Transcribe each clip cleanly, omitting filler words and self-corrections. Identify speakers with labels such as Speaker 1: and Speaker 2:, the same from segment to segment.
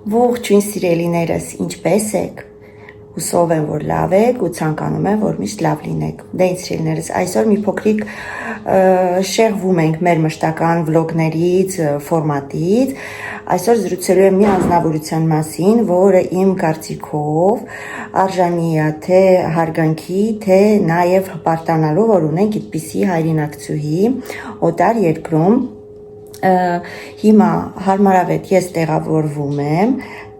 Speaker 1: Ողջույն սիրելիներս, ինչպե՞ս եք։ Հուսով եմ, որ լավ եք ու ցանկանում եմ, որ միշտ լավ լինեք։ Դե ինձ սիրելիներս, այսօր մի փոքրիկ շեղվում ենք մեր մշտական վլոգներից, ֆորմատից։ Այսօր զրուցելու եմ մի անձնավորության մասին, որը իմ կարծիքով արժանի է թե հարգանքի, թե նաև հպարտանալու, որ ունենք այդպիսի հայրենակցուհի օտար երկրում։ Հիմա հարմարավետ ես տեղավորվում եմ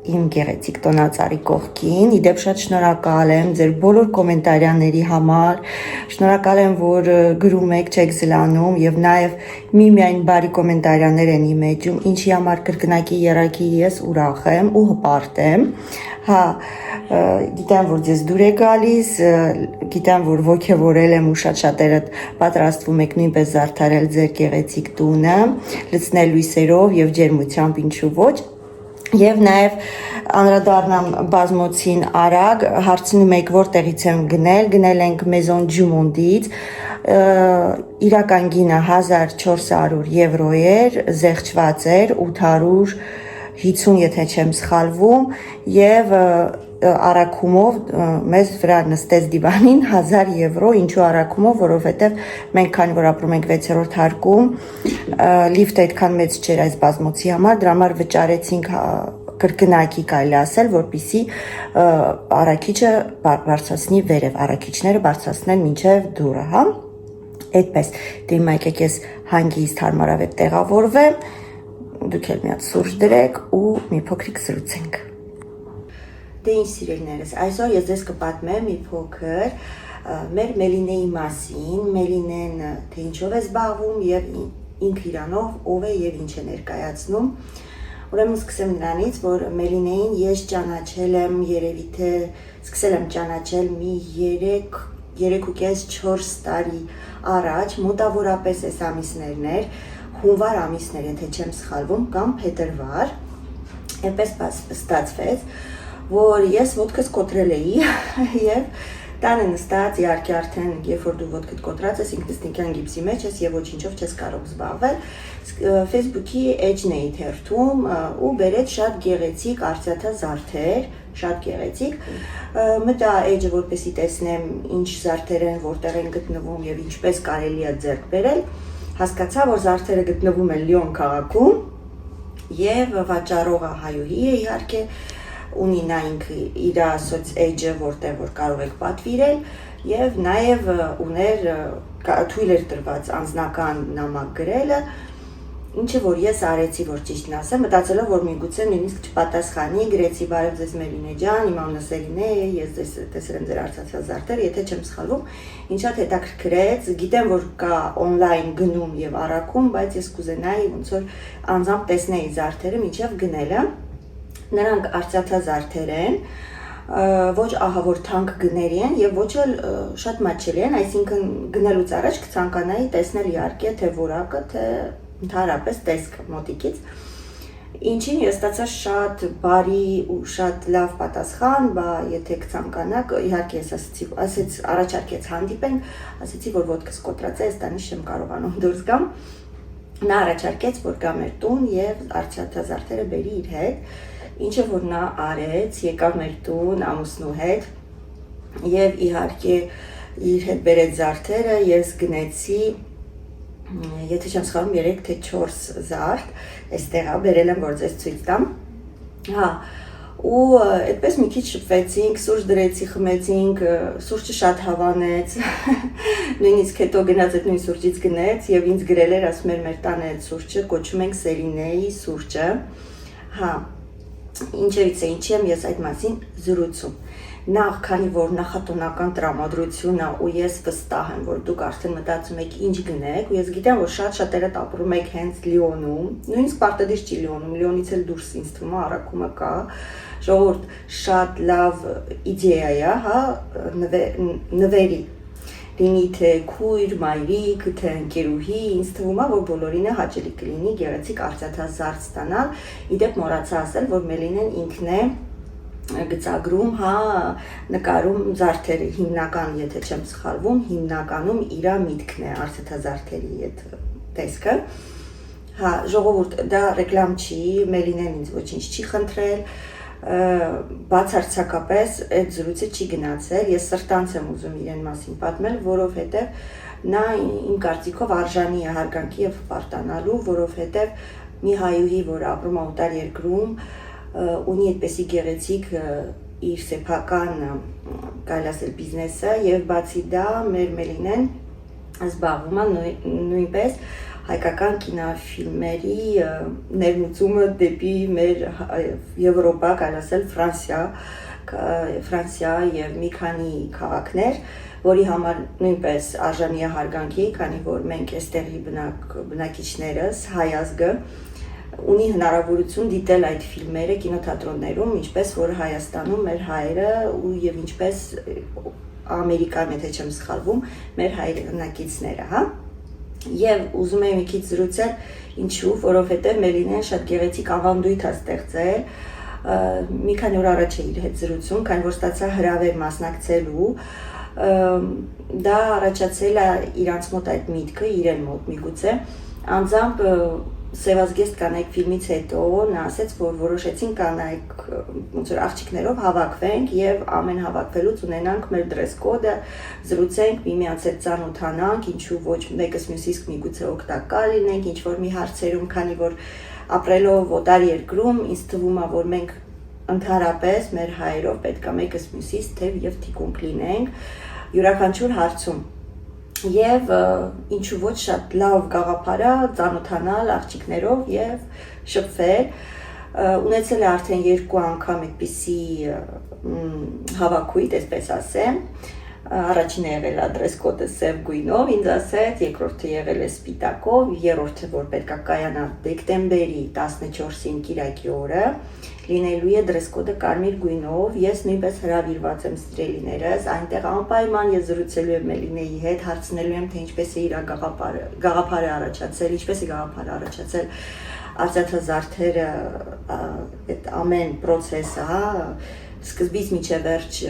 Speaker 1: իմ գեղեցիկ տոնածառի կողքին, իդեպ շատ շնորհակալ եմ ձեր բոլոր կոմենտարյաների համար, շնորհակալ եմ, որ գրում եք, չեք զլանում եւ նաեւ միմիայն բարի կոմենտարյաներ են իմ էջում, ինչի համար կրկնակի երակի ես ուրախ եմ ու հպարտ եմ։ Հա, գիտեմ, որ ձեզ դուր է գալիս, գիտեմ, որ ոգևորել եմ ու շատ-շատերը պատրաստվում եք նույնպես զարդարել ձեր գեղեցիկ տունը, լցնել լույսերով եւ ջերմությամբ, ինչու ոչ։ Եվ նաև անդրադառնամ բազմոցին արագ, հարցնում եք որտեղից եմ գնել ենք Maison du Monde-ից, իրական գինը 1400 եվրո էր, զեղչված էր 850, եթե չեմ սխալվում, եւ առաքումով մեզ վրա նստեց դիվանին 1000 եվրո, ինչու առաքումով, որովհետև մենք քանի որ ապրում ենք 6-րդ հարկում, լիֆտը այդքան մեծ չէր այս բազմոցի համար, դրա համար վճարեցինք կրկնակի կարելի ասել, որպեսզի առաքիչը բարձրացնի վերև, առաքիչները բարձրացնեն մինչև դուռը, հա։ Այդպես, դե հիմա եկեք ես հանգիստ հարմարավետ տեղավորվեմ, դուք էլ մի հատ սուրճ դրեք ու մի փոքրիկ զրուցենք։ Դե ինչ սիրելիներս, այսօր ես ձեզ կպատմեմ մի փոքր մեր Մելինեի մասին, Մելինեն թե ինչով է զբաղվում եւ ինքը իրանով ով է եւ ինչ է ներկայացնում։ Ուրեմն սկսեմ նրանից, որ Մելինեին ես ճանաչել եմ երևի թե սկսել եմ ճանաչել մի 3.5-4 տարի առաջ, մոտավորապես այս ամիսներն էր, հունվար ամիսներ, եթե չեմ սխալվում, կամ փետրվար, այնպես ստացվեց, որ ես ոտքս կոտրել էի եւ տանը նստած իհարկե արդեն երբ որ դու ոտքդ կոտրած ես ինքնըստինքյան գիպսի մեջ ես եւ ոչինչով չես կարող զբաղվել Facebook-ի էջն էի թերթում ու բերեց շատ գեղեցիկ արծաթա զարդեր, շատ գեղեցիկ մտա էջը որպեսի տեսնեմ ինչ զարդեր են, որտեղ են գտնվում եւ ինչպես կարելի է ձեռք բերել, հասկացա, որ զարդերը գտնվում են Լիոն քաղաքում եւ վաճառողը հայուհի է իհարկե ունի նա ինքը իր սոց էջը, որտեղ որ կարող եք պատվիրել եւ նաեւ ուներ թույլ էր տրված անձնական նամակ գրելը, ինչը որ ես արեցի, որ ճիշտն ասեմ, մտածելով որ միգուցե նույնիսկ չպատասխանի, գրեցի բարև ձեզ Մելինե ջան, իմ անունը Սելինե է, ես ձեզ տեսել եմ ձեր արծաթյա զարդերը, եթե չեմ սխալվում, ինձ շատ հետաքրքրեց, գիտեմ որ կա օնլայն գնում եւ առաքում, բայց ես կուզենայի ոնց որ անձամբ տեսնեի զարդերը մինչեւ գնելը։ Նրանք արծաթա զարդեր են, ոչ ահավոր թանկ գների են եւ ոչ էլ շատ մատչելի են, այսինքն գնելուց առաջ կցանկանայի տեսնել իհարկե թե որակը, թե ընդհանրապես տեսքը մոտիկից։ Ինչին ես ստացա շատ բարի ու շատ լավ պատասխան, բա եթե կցանկանաք, իհարկե ես ասեցի առաջարկեց հանդիպենք, ասեցի որ ոտքս կոտրած է, այստանից չեմ կարողանում դուրս գամ։ Նա առաջարկեց որ գա մեր տուն եւ արծաթա զարդերը բերի իր հետ։ Ինչը որ նա արեց, եկավ մեր տուն ամուսնու հետ եւ իհարկե իր հետ բերեց զարդերը, ես գնեցի, եթե չեմ սխալվում 3 թե 4 զարդ, այստեղ բերել եմ որ ձեզ ցույց տամ։ Հա, ու այդպես մի քիչ շփվեցինք, սուրճ դրեցի, խմեցինք, սուրճը շատ հավանեց։ Նույնիսկ հետո գնաց այդ նույն սուրճից գնեց եւ ինձ գրել էր, ասում էր մեր տանը այդ սուրճը կոչում ենք Սելինեի սուրճը։ Հա, ինչևից է ինչի եմ ես այդ մասին զրուցում։ Նախ քանի որ նախատոնական տրամադրություն է ու ես վստահ եմ որ դուք արդեն մտածում եք ինչ գնեք ու ես գիտեմ որ շատերը ապրում եք հենց Լիոնում, նույնիսկ պարտադիր չի Լիոնում, Լիոնից էլ դուրս ինձ թվում է առաքումը կա, ժողովուրդ շատ լավ իդեա է, հա, նվերի լինի թե քույր, մայրիկ, թե ընկերուհի, ինձ թվում է որ բոլորին է հաճելի կլինի գեղեցիկ արծաթա զարդ ստանալ, իդեպ մոռացա ասել որ Մելինեն ինքն է գծագրում, հա, նկարում զարդերը, հիմնական, եթե չեմ սխալվում, հիմնականում իր միտքն է արծաթա զարդերի այդ տեսքը, Հա, ժողովուրդ, դա ռեկլամ չի, Մելինեն ինձ ոչինչ չի խնդրել, բացարձակապես այդ զրույցը չի գնացել, ես սրտանց եմ ուզում իրեն մասին պատմել, որովհետև նա իմ կարծիքով արժանի է հարգանքի եւ պարտանալու, որովհետև մի հայուհի, որ ապրում է օտար երկրում, ունի այդպեսի գեղեցիկ իր սեփական կարելի ասել բիզնեսը եւ բացի դա մեր Մելինեն զբաղվում է նույնպես հայկական կինոֆիլմերի ներմուծումը դեպի մեր Եվրոպա, կարելի ասել Ֆրանսիա եւ մի քանի քաղաքներ, որի համար նույնպես արժանի է հարգանքի, քանի որ մենք այստեղի բնակիչներս հայ ազգը ունի հնարավորություն դիտել այդ ֆիլմերը կինոթատրոններում, ինչպես որ Հայաստանում մեր հայերը ու եւ ինչպես Ամերիկայում, եթե չեմ սխալվում, մեր հայրենակիցները, հա։ Եվ ուզում եմ մի քիչ զրուցել, ինչու, որովհետեւ Մելինեն շատ գեղեցիկ ավանդույթ է ստեղծել, մի քանի օր առաջ է իր հետ զրուցում, քանի որ ստացա հրավեր մասնակցելու, դա առաջացել է իրանց մոտ այդ միտքը, իրեն մոտ միգուցե, անձամբ Սևազգեստ կանայք ֆիլմից հետո նա ասաց, որ որոշեցին կանայք ոնց որ աղջիկներով հավաքվենք եւ ամեն հավաքվելուց ունենանք մեր դրես կոդը, զրուցենք, միմյանց հետ ծանոթանանք, ինչու ոչ մեկս մյուսից միգուցե օգտակար լինենք, ինչ որ մի հարցերում, քանի որ ապրելով օտար երկրում, ինձ թվում է, որ մենք ընդհանրապես մեր հայերով պետք է մեկս մյուսից թեև եւ թիկունք լինենք յուրաքանչյուր հարցում։ Եվ ինչու ոչ շատ լավ գաղափար է ծանոթանալ աղջիկներով եւ շփվել, ունեցել է արդեն 2 անգամ այդպիսի հավաքույթ, այսպես ասեմ, առաջինը եղել է դրես կոդը սև գույնով, ինձ ասեց, երկրորդը եղել է սպիտակով, երրորդը որ պետք է կայանա դեկտեմբերի 14-ին Կիրակի օրը, լինելու է դրես կոդը կարմիր գույնով, ես նույնպես հրավիրված եմ սիրելիներս, այնտեղ անպայման ես զրուցելու եմ Մելինեի հետ, հարցնելու եմ, թե ինչպես է իր գաղափարը առաջացել, ինչպես է գաղափարը առաջացել արծաթազարդերը, այդ ամեն process-ը, հա, սկզբից մինչև վերջ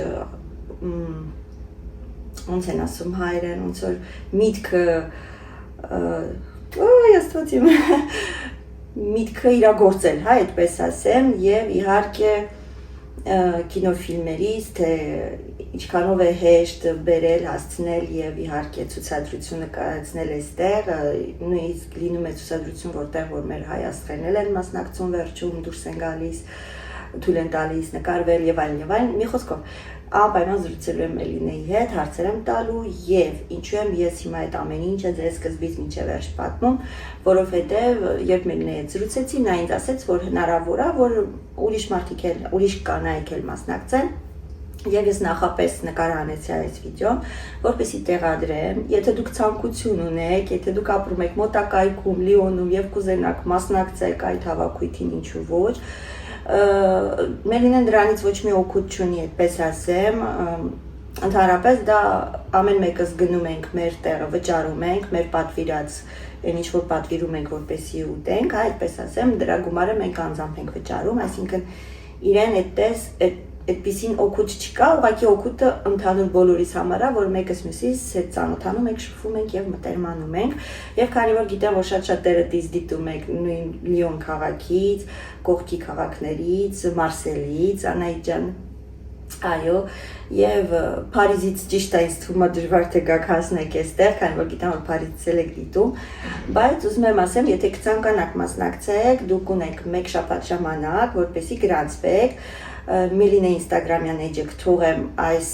Speaker 1: ոնց են ասում հայերեն, ոնց որ միտքը աստված իմ միտքը իրագործել, հա, այդպես ասեմ, եւ իհարկե կինոֆիլմերից, թե ինչքանով է հեշտ բերել, հասցնել եւ իհարկե ցուցադրությունը կայացնել այստեղ, նույնիսկ լինում է ցուցադրություն, որտեղ որ մեր հայ աստղերն են մասնակցում վերջում, դուրս են գալիս, թույլ են տալիս նկարվել եւ այլն, մի խոսքով անպայման զրուցելու եմ Մելինեի հետ, հարցեր եմ տալու եւ ինչու եմ ես հիմա այդ ամեն ինչը ձեզ սկզբից մինչեւ վերջ պատմում, որովհետեւ երբ Մելինեի հետ զրուցեցի, նա ինձ ասաց, որ հնարավոր է, որ ուրիշ կանայք էլ մասնակցեն եւ ես նախապես նկարահանեցի այս վիդեոն, որպեսզի տեղադրեմ, եթե դուք ցանկություն ունեք, եթե դուք ապրում եք մոտակայքում, Լիոնում եւ կուզենաք մասնակցեք այդ հավաքույթին, ինչու ոչ, Մելինեն դրանից ոչ մի օգուտ չունի, այդպես ասեմ, ընդհանրապես դա ամեն մեկս գնում ենք մեր տեղը, վճարում ենք, մեր պատվիրած, այն ինչ որ պատվիրում ենք, որպեսզի ուտենք, այդպես ասեմ, դրա գումարը մենք անձամբ ենք վճարում, այսինքն իրեն այդպիսին օգուտ չկա, ուղղակի օգուտը ընդհանուր բոլորիս համար է, որ մեկս մյուսից հետ ծանոթանում ենք, շփվում ենք եւ մտերմանում ենք, եւ քանի որ գիտեմ, որ շատ-շատերը դիտում եք նույն Լիոն քաղաքից, կողքի քաղաքներից, Մարսելից, Անահիտ ջան, այո, եւ Փարիզից ճիշտ է ինձ թվում է դժվար թե գաք հասնեք այստեղ, քանի որ գիտեմ, որ Փարիզից էլ եք դիտում, բայց ուզում եմ ասեմ, եթե կցանկանաք մասնակցեք, դուք ունեք 1 շաբաթ ժամանակ, որպեսզի գրանցվեք, Մելինեի ինստագրամյան էջը կթողեմ այս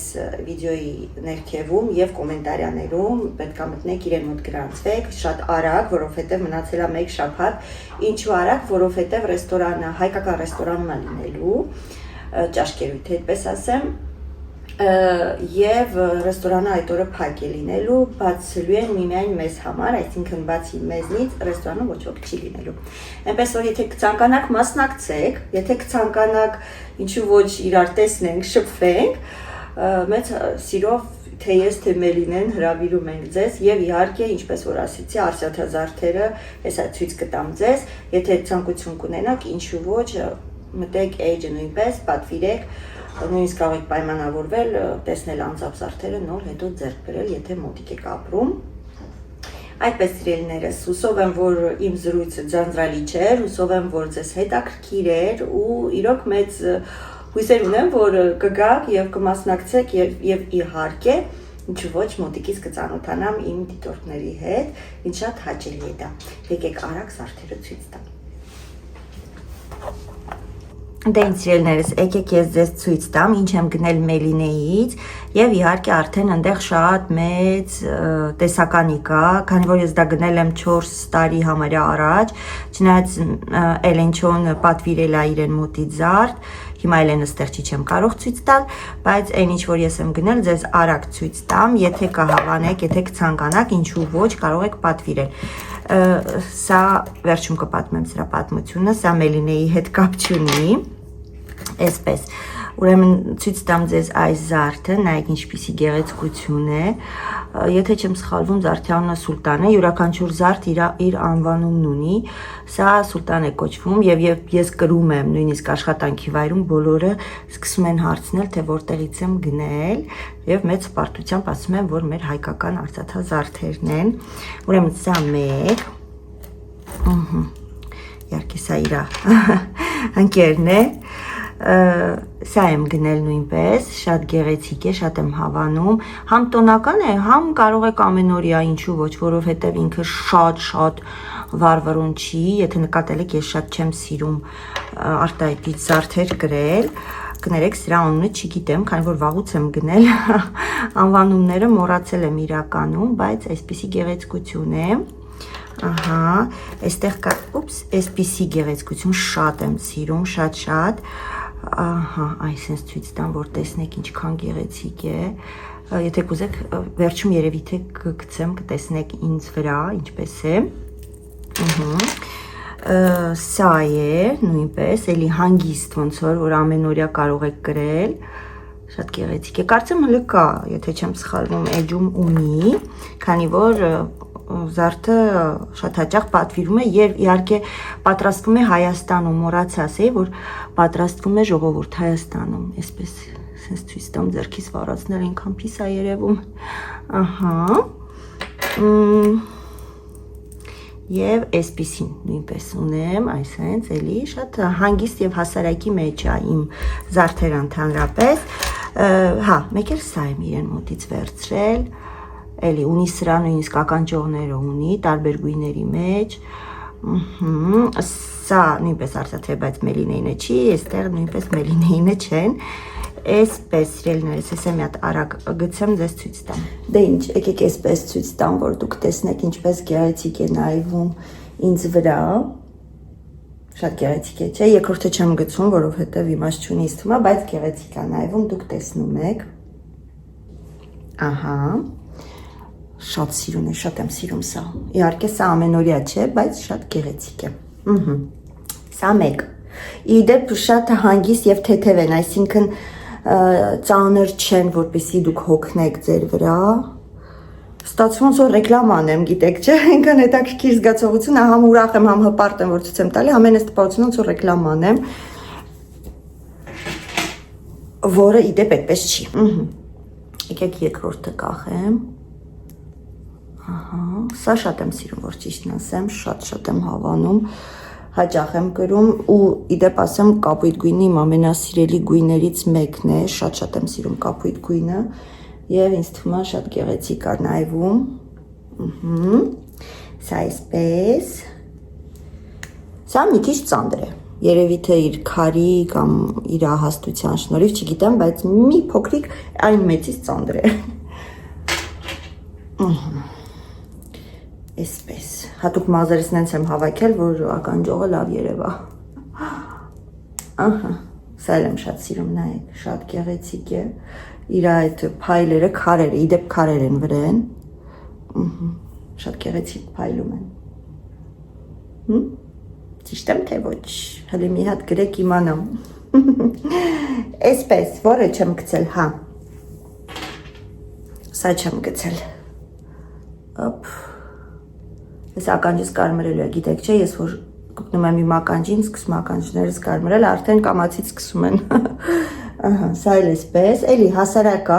Speaker 1: վիդեոյի ներքևում եւ կոմենտարիաներում, պետք է մտնեք իրեն մոտ գրանցվեք, շատ արագ, որովհետեւ մնացել է 1 շաբաթ, ինչու արագ, որովհետեւ ռեստորանը, հայկական ռեստորանում է լինելու, ճաշկերույթ, այդպես ասեմ, եւ ռեստորանը այդ օրը փակ է լինելու, բացելու են միմիայն մեզ համար, այսինքն բացի մեզնից ռեստորանում ոչ ոք չի լինելու։ Այնպես որ եթե կցանկանաք մասնակցեք, եթե կցանկանաք ինչու ոչ իրար տեսնենք, շփվենք, մեծ սիրով թե ես թե Մելինեն հրավիրում ենք ձեզ եւ իհարկե ինչպես որ ասեցի, արծաթազարդերը հեսա ցույց կտամ ձեզ, եթե ցանկություն կունենաք, ինչու ոչ մտեք էջը նույնպես, պատվիրեք, նույնիսկ կարող եք պայմանավորվել, տեսնել անձամբ զարդերը նոր հետո ձեռք բերել, եթե մոտիկ եք ապրում։ Այդպես սիրելիներս, հուսով եմ, որ իմ զրույցը ձանձրալի չէր, հուսով եմ, որ ձեզ հետաքրքիր էր ու իրոք մեծ հույսեր ունեմ, որ կգաք եւ կմասնակցեք եւ իհարկե ինչ ոչ մոտիկից կծանոթանամ իմ դիտորդների հետ, ինձ շատ հաճելի է դա։ Եկեք արագ զարդերը ցույց տամ։ Դե ինձ սիրելիներս, եկեք ես ձեզ ցույց տամ, ինչ եմ գնել Մելինեից եւ իհարկե արդեն այնտեղ շատ մեծ տեսականի կա, քանի որ ես դա գնել եմ 4 տարի համարյա առաջ, չնայած Էլենչոն պատվիրել է իրեն մոտից զարդ, հիմա Էլենը ստեղծիչ չեմ կարող ցույց տալ, բայց այն ինչ որ ես եմ գնել, ձեզ արագ ցույց տամ, եթե կհավանեք, եթե կցանկանաք, ինչու ոչ, կարող եք պատվիրել։ Սա վերջում կպատմեմ սրա պատմությունը, սա Մելինեի հետ կապ չունի, այսպես, ուրեմն ցույց տամ ձեզ այս զարդը, նայեք ինչպիսի գեղեցկություն է, եթե չեմ սխալվում, զարդի անունը Սուլտան է, յուրաքանչյուր զարդ իր անվանումն ունի, սա Սուլտան է կոչվում եւ ես կրում եմ նույնիսկ աշխատանքի վայրում բոլորը սկսում են հարցնել, թե որտեղից եմ գնել եւ մեծ հպարտությամբ ասում եմ, որ մեր հայկական արծաթազարդերն են, ուրեմն սա մեկ, իհարկե սա իր ընկերն է, սա եմ գնել նույնպես, շատ գեղեցիկ է, շատ եմ հավանում, համ տոնական է, համ կարող եք ամենօրյա, ինչու ոչ, որովհետև ինքը շատ վառվռուն չի, եթե նկատել եք, ես շատ չեմ սիրում արտահայտիչ զարդեր գրել, կներեք, սրա անունը չգիտեմ, քանի որ վաղուց եմ գնել, անվանումները մոռացել եմ իրականում, բայց այսպիսի գեղեցկություն է, ահա, այստեղ կա, այսպիսի գեղեցկություն շատ եմ սիրում, շատ, ահա, այսպես ցույց տամ, որ տեսնեք ինչքան գեղեցիկ է, եթե կուզեք, վերջում երևի թե կգցեմ, կտեսնեք ինձ վրա, ինչպես է, սա է, նույնպես, էլի հանգիստ ոնց որ ամենօրյա կարող եք գրել, շատ գեղեցիկ է, կարծեմ հələ կա, եթե չեմ սխալվում, էջում ունի, քանի որ զարդը շատ հաճախ պատվիրում է եւ իհարկե պատրաստվում է Հայաստանում, մոռացա ասեի, որ պատրաստվում է ժողովուրդ Հայաստանում, այսպես sense ցույց տամ ձեռքից վառածնել այնքան փիս է երևում, ահա, եւ այսպեսին նույնպես ունեմ, այսպես էլի շատ հանգիստ եւ հասարակի մեջ է իմ զարդերը ընդհանրապես, հա, մեկ էլ սա եմ իրեն մոտից վերցրել, էլի ունի սրա նույնիսկ ականջողները ունի, տարբեր գույների մեջ, սա նույնպես արծաթե, բայց Մելինեինը չի, այստեղ նույնպես Մելինեինը չեն, այսպես սիրելիներս, ես մի հատ արագ գցեմ ձեզ ցույց տամ։ Դե ինչ, եկեք այսպես ցույց տամ, որ դուք տեսնեք ինչպես գեղեցիկ է նայվում ինձ վրա, շատ գեղեցիկ է, չէ, երկրորդը չեմ գցում, որովհետև իմաստ չունի ինձ թվում է, բայց գեղեցիկ է նայվում, դուք տեսնում եք, ահա, շատ սիրուն է, շատ եմ սիրում սա, իհարկե սա ամենօրյա չէ, բայց շատ գեղեցիկ է, սա մեկ, իդեպ շատ հանգիստ եւ թեթև են, այսինքն ծանր չեն, որպեսզի դուք հոգնեք ձեր վրա, ստացվում ոնց որ ռեկլամ անեմ, գիտեք, չէ, այնքան հետաքրքիր զգացողություն է, համ ուրախ եմ, համ հպարտ եմ, որ ցույց եմ տալի, ամենից տպավորություն ոնց որ ռեկլամ անեմ, որը իդեպ այդպես չի, եկեք երկրորդը կախեմ, ահա, սա շատ եմ սիրում, որ ճիշտն ասեմ, շատ եմ հավանում, հաճախ եմ կրում ու իդեպ ասեմ կապույտ գույնը իմ ամենասիրելի գույներից մեկն է, շատ եմ սիրում կապույտ գույնը եւ ինձ թվում է շատ գեղեցիկ է նայվում, սա այսպես, սա մի քիչ ծանր է, երևի թե իր քարի կամ իր հաստության շնորհիվ, չգիտեմ, բայց մի փոքրիկ այն մեծից ծանր է, այսպես, հատուկ մազերս նենց եմ հավաքել, որ ականջողը լավ երևա, ահա, սա եմ շատ սիրում, նայեք, շատ գեղեցիկ է, իր այդ փայլերը, քարերը, իդեպ քարեր են վրան, շատ գեղեցիկ փայլում են, ճիշտ եմ թե ոչ, հələ մի հատ գրեք իմանամ, այսպես, որը չեմ գցել, հա, սա չեմ գցել, օպ, Ես ականջից կարմրելու է, գիտեք չէ, ես որ կպնում եմ իմ ականջին, սկսում ականջներս կարմրել, արդեն կամացից սկսում են Ահա, սա էլ էսպես, էլի հասարակ է,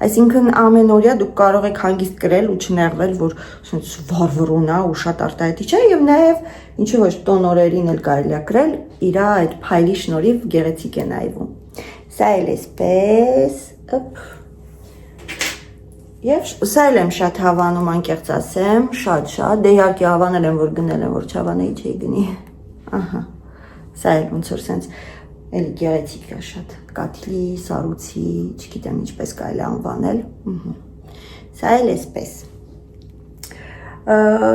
Speaker 1: այսինքն ամենօրյա դուք կարող եք հանգիստ կրել ու չնեղվել, որ ասենց վառվռուն է ու շատ արտահայտիչ է եւ նաեւ ինչու ոչ տոն օրերին էլ կարելի է կրել, իր այդ փայլի շնորհիվ գեղեցիկ է նայվում։ Սա էլ էսպես, Եվ սա էլ եմ շատ հավանում, անկեղծ ասեմ, շատ, դե իհարկե հավանել եմ, որ գնել եմ, որ չհավանեի չէի գնի, ահա, սա էլ ոնց որ սենց էլի գեղեցիկ է շատ, կաթիլի, սառույցի, չգիտեմ ինչպես կարելի անվանել, սա էլ էսպես,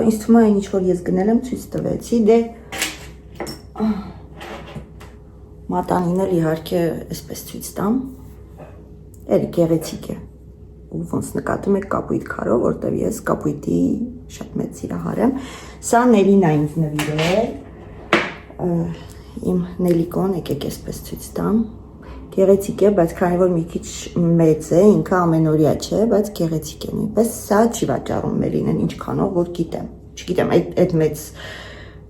Speaker 1: ինձ թվում է ինչ որ ես գնել եմ ցույց տվեցի, դե մատանին էլ իհարկե էսպես ցույց տամ, էլի գեղեցիկ է, ու ոնց նկատում եք կապույտ քարով, որտեղ ես կապույտի շատ մեծ սիրահար եմ, սա Նելին է ինձ նվիրել, իմ Նելիկոն, եկեք էսպես ցույց տամ, գեղեցիկ է, բայց քանի որ մի քիչ մեծ է, ինքը ամենօրյա չէ, բայց գեղեցիկ է նույնպես, սա չի վաճառում Մելինեն ինչքանով, որ գիտեմ, չգիտեմ, այդ մեծ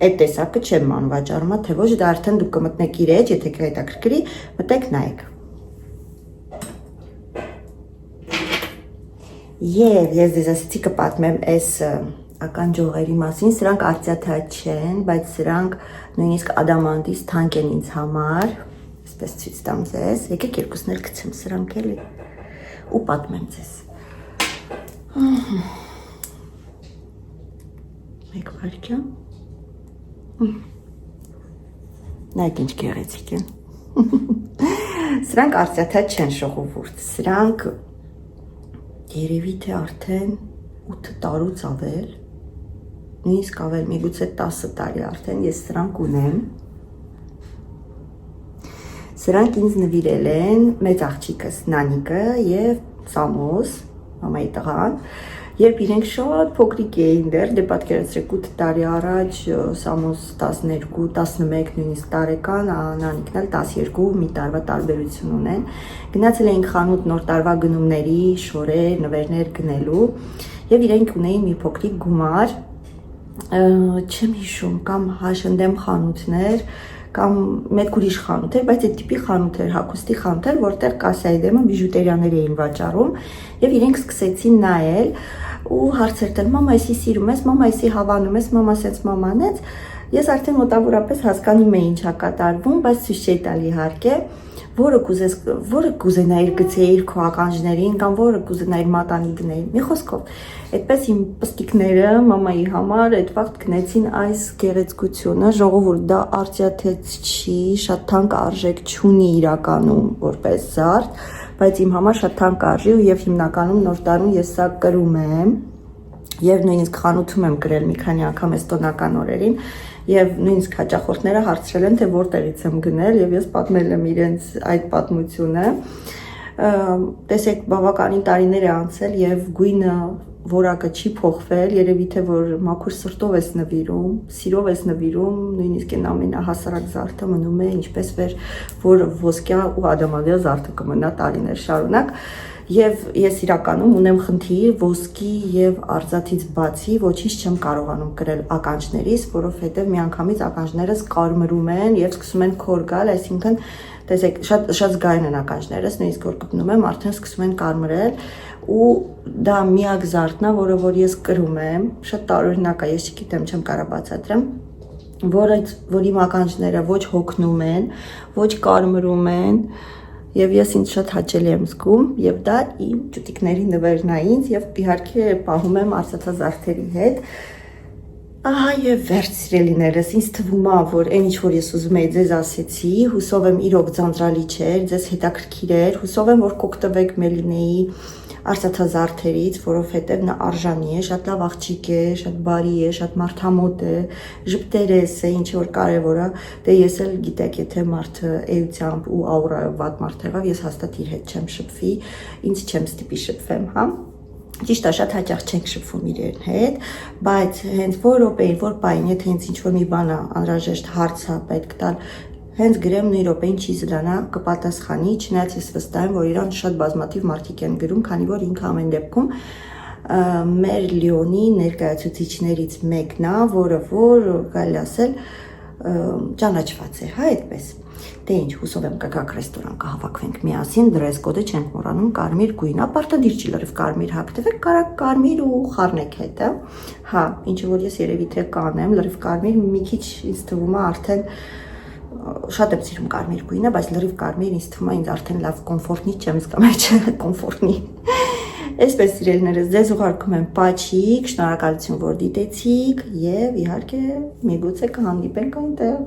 Speaker 1: այդ տեսակը չեմ անվաճառում, թե ոչ, դա արդեն դուք կմտնեք իր էջ, եթե կհետաքրքրի, մտեք նայեք։ Եվ ես ձեզ ասեցի կպատմեմ այս ականջողերի մասին, սրանք արծաթա չեն, բայց սրանք նույնիսկ ադամանդից թանկ են ինձ համար, այսպես ցույց տամ ձեզ, եկեք երկուսն էլ գցեմ սրանք էլի ու պատմեմ ձեզ։ Մեկ վայրկյան։ Նայեք ինչ գեղեցիկ են։ Սրանք արծաթա չեն ժողովուրդ, սրանք երևի թե արդեն 8 տարուց ավել, նույնիսկ ավել, միգուցե 10 տարի արդեն ես սրանք ունեմ, սրանք ինձ նվիրել են մեծ աղջիկս Նանիկը և Սամոս, մամայի տղան, երբ իրենք շատ փոքրիկ էին դեռ, դե պատկերացրեք 8 տարի առաջ, Սամոս 12, 11 նույնիսկ տարեկան, Նանիկն էլ 12, մի տարվա տարբերություն ունեն, գնացել էինք խանութ նոր տարվա գնումների, շորեր, նվերներ գնելու և իրենք ունեին մի փոքրիկ գումար, չեմ հիշում, կամ հաշնդեմ խանութներ, կամ մեկ ուրիշ խանութ էր, բայց այդ տիպի խանութ էր, հագուստի խանութ էր, որտեղ կասայի դեմը բիժուտերիաներ էին վաճառում և իրենք սկսեցին նայել ու հարցեր տալ, մամա այսի սիրում ես, մամա այսի հավանում ես, մամա սենց մամանեց, ես արդեն մոտավորապես հասկանում էի ինչա կատարվում, բայց ցույց չէի տալ իհարկե, որը կուզենայիր գցեիր քո ականջներին կամ որը կուզենայիր մատանի դնեիր, մի խոսքով, այդպես իմ պստիկները մամայի համար այդ վաղտ գնեցին այս գեղեցկությունը, ժողովուրդ դա արծաթից չի, շատ թանկ արժեք չունի իրականում որպես զարդ, բայց իմ համար շատ թանկ արժի ու և հիմնականում նոր տարում ես սա կրում եմ և նույնիսկ խանութում եմ կրել մի քանի անգամ այս տոնական օրերին և նույնիսկ հաճախորդները հարցրել են, թե որտեղից եմ գնել և ես պատմել եմ իրենց այդ պատմությունը, տեսեք բավականին տարիներ է անցել և գույնը որակը չի փոխվել, երևի թե որ մաքուր սրտով ես նվիրում, սիրով ես նվիրում, նույնիսկ այն ամենահասարակ զարդը մնում է ինչպես որ ոսկյա ու ադամանդյա զարդը կմնա տարիներ շարունակ և ես իրականում ունեմ խնդիր ոսկի և արծաթից բացի ոչինչ չեմ կարողանում կրել ականջներիս, որովհետև միանգամից ականջներս կարմրում են և սկսում են քոր գալ, այսինքն տեսեք շատ զգայուն են ականջներս, նույնիսկ որ կպնում եմ, արդեն սկսում են կարմրել ու դա միակ զարդն է, որը որ ես կրում եմ, շատ տարօրինակ է, ես չգիտեմ, չեմ կարող բացատրեմ, որ իմ ականջները ոչ հոգնում են, ոչ կարմրում են և ես ինձ շատ հաճելի եմ զգում և դա իմ ճուտիկների նվերն է ինձ և իհարկե պահում եմ արծաթազարդերի հետ Ահա և վերջ սիրելիներս, ինձ թվում է, որ այն ինչ որ ես ուզում էի ձեզ ասեցի, հուսով եմ իրոք ձանձրալի չէր, ձեզ հետաքրքիր էր, հուսով եմ, որ կօգտվեք Մելինեի արծաթազարդերից, որովհետև նա արժանի է, շատ լավ աղջիկ է, շատ բարի է, շատ մարդամոտ է, ժպտերես է, ինչ որ կարևոր է, դե ես էլ գիտեք, եթե մարդը էությամբ ու աուրայով վատ մարդ եղավ, ես հաստատ իր հետ չեմ շփվի, ինձ չեմ ստիպի շփվեմ, հա։ Ճիշտ է, շատ հաճախ չենք շփվում իրեն հետ, բայց հենց որ րոպեին, որ պահին, եթե հենց ինչ-որ մի բան է անհրաժեշտ հարց է պետք տալ, հենց գրեմ նույն րոպեին չի զլանա, կպատասխանի, չնայած ես վստահ եմ, որ իրան շատ բազմաթիվ մարդիկ են գրում, քանի որ ինքը ամեն դեպքում մեր Լիոնի ներկայացուցիչներից մեկն է, որը որ կարելի ասել ճանաչված է, հա, այդպես։ Դե ինչ, հուսով եմ կգաք ռեստորան կհավաքվենք միասին, դրես կոդը չենք մոռանում, կարմիր գույն, ապարտադիր չի լրիվ կարմիր հագնվեք, կարակ կարմիր ու խառնեք հետը։ Հա, ինչը որ ես երևի թե կանեմ, լրիվ կարմիր մի քիչ ինձ թվում է արդեն շատ եմ սիրում կարմիր գույնը, բայց լրիվ կարմիր ինձ թվում է ինձ արդեն լավ կոմֆորտնի չեմ զգամ, չէ, կոմֆորտնի։ Այսպես սիրելիներս, ձեզ ուղարկում եմ պաչիկ, շնորհակալություն որ դիտեցիք եւ իհարկե միգուցե կհանդիպենք այնտեղ։